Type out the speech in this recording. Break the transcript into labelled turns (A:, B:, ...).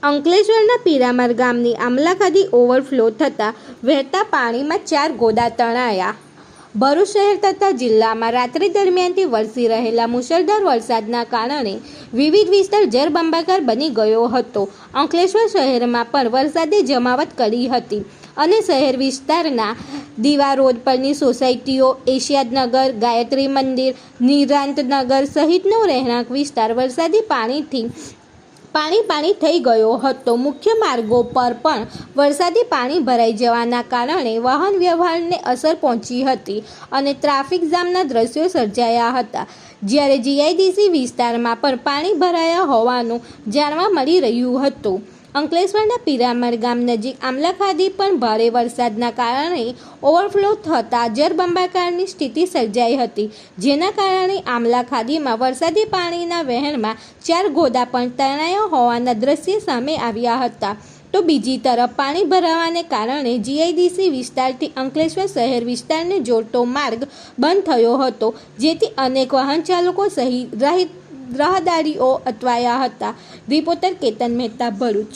A: અંકલેશ્વરના પીરામર ગામની આમલાખાદી ઓવરફ્લો થતાં વહેતા પાણીમાં 4 ગોદા તણાયા। ભરૂચ શહેર તથા જિલ્લામાં રાત્રિ દરમિયાનથી વરસી રહેલા મુશળધાર વરસાદના કારણે વિવિધ વિસ્તાર જળબંબાકાર બની ગયો હતો। અંકલેશ્વર શહેરમાં પણ વરસાદે જમાવટ કરી હતી અને શહેર વિસ્તારના દીવા રોડ પરની સોસાયટીઓ, એશિયાદનગર, ગાયત્રી મંદિર, નિરાંતનગર સહિતનો રહેણાંક વિસ્તાર વરસાદી પાણી થઈ ગયો હતો। મુખ્ય માર્ગો પર પણ વરસાદી પાણી ભરાઈ જવાના કારણે વાહન વ્યવહારને અસર પહોંચી હતી અને ટ્રાફિક જામના દ્રશ્યો સર્જાયા હતા। જ્યારે જીઆઈડીસી વિસ્તારમાં પણ પાણી ભરાયા હોવાનું જાણવા મળી રહ્યું હતું। અંકલેશ્વરના પીરામર ગામ નજીક આમલાખાદી પણ ભારે વરસાદના કારણે ઓવરફ્લો થતાં જળબંબાકારની સ્થિતિ સર્જાઈ હતી, જેના કારણે આમલાખાદીમાં વરસાદી પાણીના વહેણમાં 4 ગોદા પણ તણાયા હોવાના દ્રશ્ય સામે આવ્યા હતા। તો બીજી તરફ પાણી ભરાવાને કારણે જીઆઈડીસી વિસ્તારથી અંકલેશ્વર શહેર વિસ્તારને જોડતો માર્ગ બંધ થયો હતો, જેથી અનેક વાહન ચાલકો સહિત રાહદારીઓ અટવાયા હતા। રિપોર્ટર કેતન મહેતા, ભરૂચ।